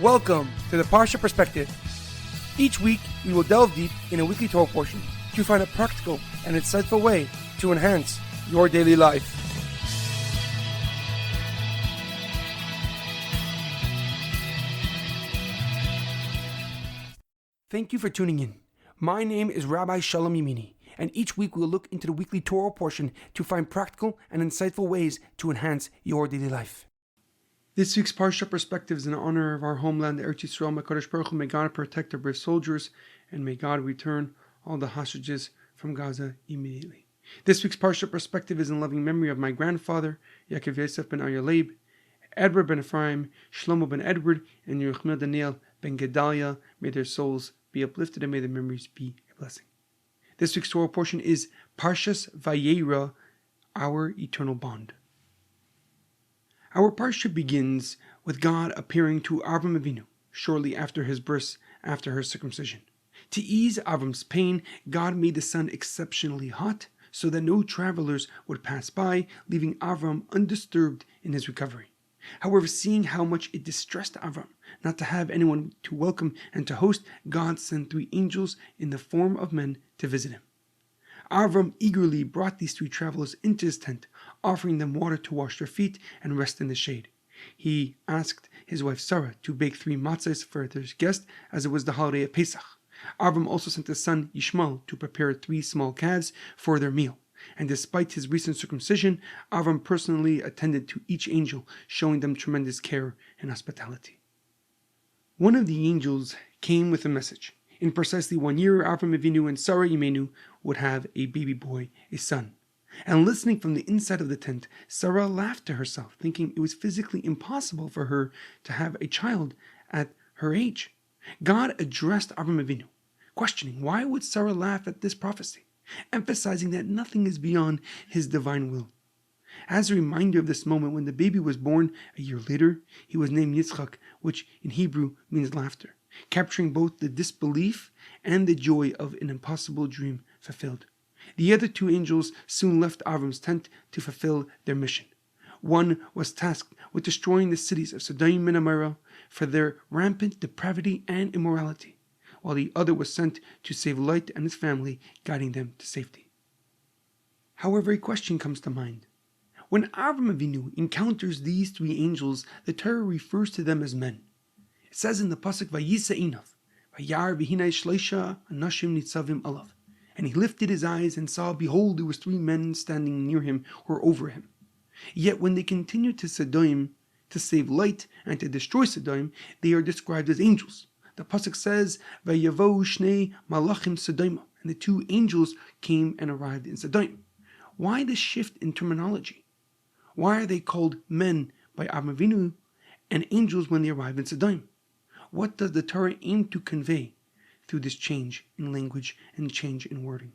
Welcome to the Parsha Perspective. Each week, we will delve deep in a weekly Torah portion to find a practical and insightful way to enhance your daily life. Thank you for tuning in. My name is Rabbi Shalom Yamini, and each week we will look into the weekly Torah portion to find practical and insightful ways to enhance your daily life. This week's Parsha Perspective is in honor of our homeland, Eretz Yisroel. May God protect our brave soldiers, and may God return all the hostages from Gaza immediately. This week's Parsha Perspective is in loving memory of my grandfather, Yaakov Yosef ben Aryeh Leib, Edward Ben Efraim, Shlomo Ben Edward, and Yirachmiel Daniel Ben Gedalia. May their souls be uplifted and may their memories be a blessing. This week's Torah portion is Parshas Vayera, Our Eternal Bond. Our Parsha begins with God appearing to Avraham Avinu shortly after his birth, after her circumcision. To ease Avram's pain, God made the sun exceptionally hot so that no travelers would pass by, leaving Avram undisturbed in his recovery. However, seeing how much it distressed Avram not to have anyone to welcome and to host, God sent 3 angels in the form of men to visit him. Avram eagerly brought these 3 travelers into his tent, offering them water to wash their feet and rest in the shade. He asked his wife Sarah to bake 3 matzahs for their guest, as it was the holiday of Pesach. Avram also sent his son Yishmael to prepare 3 small calves for their meal. And despite his recent circumcision, Avram personally attended to each angel, showing them tremendous care and hospitality. One of the angels came with a message. In precisely 1 year, Avraham Avinu and Sarah Imenu would have a baby boy, a son. And listening from the inside of the tent, Sarah laughed to herself, thinking it was physically impossible for her to have a child at her age. God addressed Avraham Avinu, questioning why would Sarah laugh at this prophecy, emphasizing that nothing is beyond his divine will. As a reminder of this moment when the baby was born a year later, he was named Yitzchak, which in Hebrew means laughter, capturing both the disbelief and the joy of an impossible dream fulfilled. The other 2 angels soon left Avram's tent to fulfill their mission. One was tasked with destroying the cities of Sodom and Gomorrah for their rampant depravity and immorality, while the other was sent to save Lot and his family, guiding them to safety. However, a question comes to mind. When Avraham Avinu encounters these 3 angels, the Torah refers to them as men. It says in the pasuk, "Vayisa inav, vayar v'hinai shleisha anashim nitzavim alav," and he lifted his eyes and saw, behold, there was 3 men standing near him or over him. Yet when they continued to Sodom to save Lot and to destroy Sodom, they are described as angels. The pasuk says, "Vayavo shnei malachim Sodoma," and the 2 angels came and arrived in Sodom. Why this shift in terminology? Why are they called men by Avraham Avinu and angels when they arrive in Sodom? What does the Torah aim to convey through this change in language and change in wording?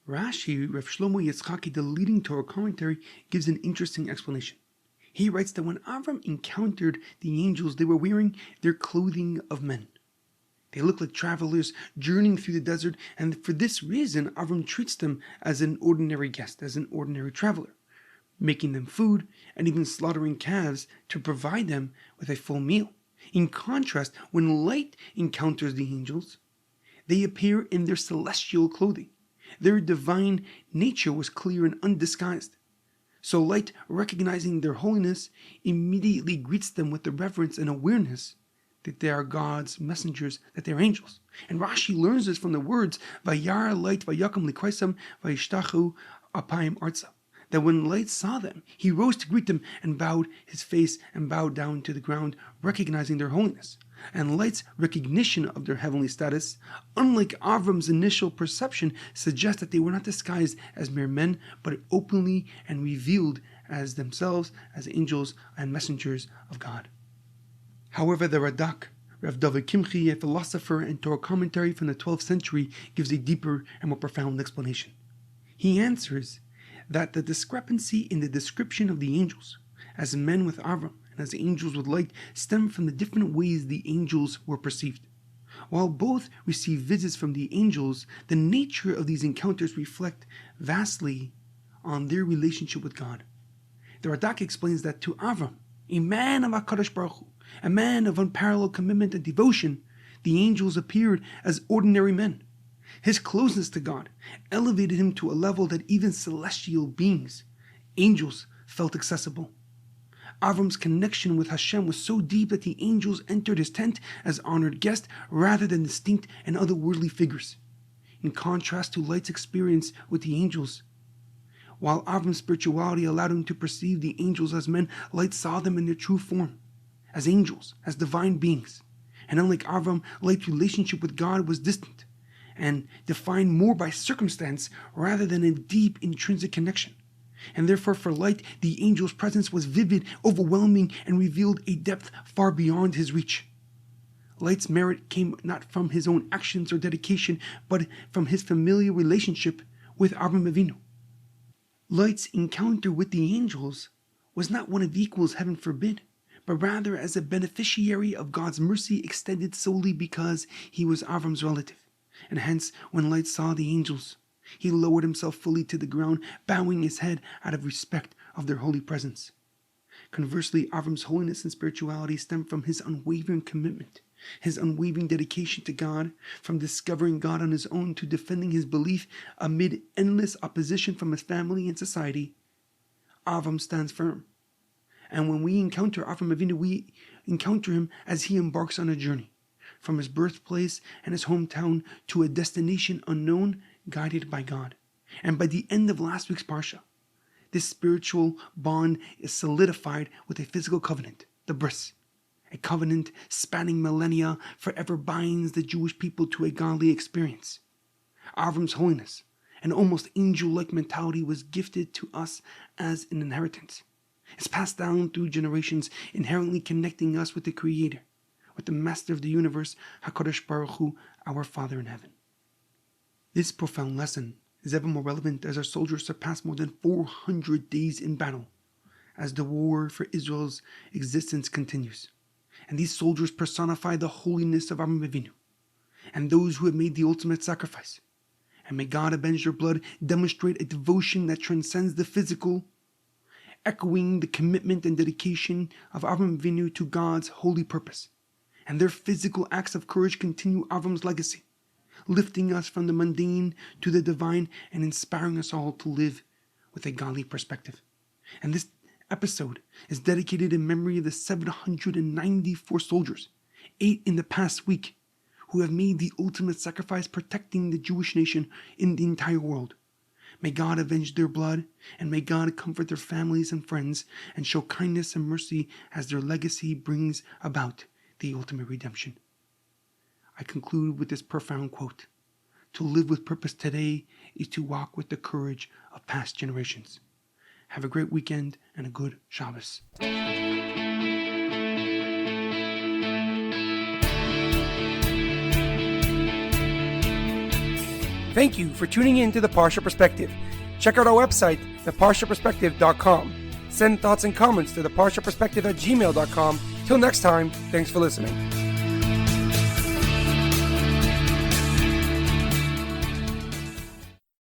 Rashi, Rav Shlomo Yitzchaki, the leading Torah commentary, gives an interesting explanation. He writes that when Avram encountered the angels, they were wearing their clothing of men. They looked like travelers journeying through the desert, and for this reason, Avram treats them as an ordinary guest, as an ordinary traveler, making them food and even slaughtering calves to provide them with a full meal. In contrast, when Light encounters the angels, they appear in their celestial clothing. Their divine nature was clear and undisguised. So Light, recognizing their holiness, immediately greets them with the reverence and awareness that they are God's messengers, that they are angels. And Rashi learns this from the words, "Vayar Light vayakam likwaisam vayishtachu apayim arza," that when Light saw them, he rose to greet them and bowed his face and bowed down to the ground, recognizing their holiness. And Light's recognition of their heavenly status, unlike Avram's initial perception, suggests that they were not disguised as mere men, but openly and revealed as themselves as angels and messengers of God. However, the Radak, Rav David Kimchi, a philosopher and Torah commentary from the 12th century, gives a deeper and more profound explanation. He answers that the discrepancy in the description of the angels as men with Avram and as angels with Light stem from the different ways the angels were perceived. While both receive visits from the angels, the nature of these encounters reflect vastly on their relationship with God. The Radak explains that to Avram, a man of HaKadosh Baruch Hu, A man of unparalleled commitment and devotion, the angels appeared as ordinary men. His closeness to God elevated him to a level that even celestial beings, angels, felt accessible. Avram's connection with Hashem was so deep that the angels entered his tent as honored guests rather than distinct and otherworldly figures. In contrast to Light's experience with the angels, while Avram's spirituality allowed him to perceive the angels as men, Light saw them in their true form, as angels, as divine beings. And unlike Avram, Light's relationship with God was distant and defined more by circumstance rather than a deep intrinsic connection. And therefore for Light, the angel's presence was vivid, overwhelming, and revealed a depth far beyond his reach. Light's merit came not from his own actions or dedication, but from his familiar relationship with Avraham Avinu. Light's encounter with the angels was not one of equals, heaven forbid, but rather as a beneficiary of God's mercy extended solely because he was Avram's relative. And hence, when Light saw the angels, he lowered himself fully to the ground, bowing his head out of respect of their holy presence. Conversely, Avram's holiness and spirituality stemmed from his unwavering commitment, his unwavering dedication to God, from discovering God on his own to defending his belief amid endless opposition from his family and society. Avram stands firm. And when we encounter Avraham Avinu, we encounter him as he embarks on a journey, from his birthplace and his hometown to a destination unknown, guided by God. And by the end of last week's Parsha, this spiritual bond is solidified with a physical covenant, the bris. A covenant spanning millennia forever binds the Jewish people to a godly experience. Avram's holiness, an almost angel-like mentality, was gifted to us as an inheritance. It's passed down through generations, inherently connecting us with the Creator, with the Master of the universe, HaKadosh Baruch Hu, our Father in heaven. This profound lesson is ever more relevant as our soldiers surpass more than 400 days in battle, as the war for Israel's existence continues. And these soldiers personify the holiness of Avraham Avinu, and those who have made the ultimate sacrifice. And may God avenge their blood, demonstrate a devotion that transcends the physical, echoing the commitment and dedication of Avraham Avinu to God's holy purpose. And their physical acts of courage continue Avram's legacy, lifting us from the mundane to the divine and inspiring us all to live with a godly perspective. And this episode is dedicated in memory of the 794 soldiers, 8 in the past week, who have made the ultimate sacrifice protecting the Jewish nation in the entire world. May God avenge their blood, and may God comfort their families and friends, and show kindness and mercy as their legacy brings about the ultimate redemption. I conclude with this profound quote: "To live with purpose today is to walk with the courage of past generations." Have a great weekend and a good Shabbos. Thank you for tuning in to the Parsha Perspective. Check out our website, theparshaperspective.com. Send thoughts and comments to theparshaperspective@gmail.com. Till next time, thanks for listening.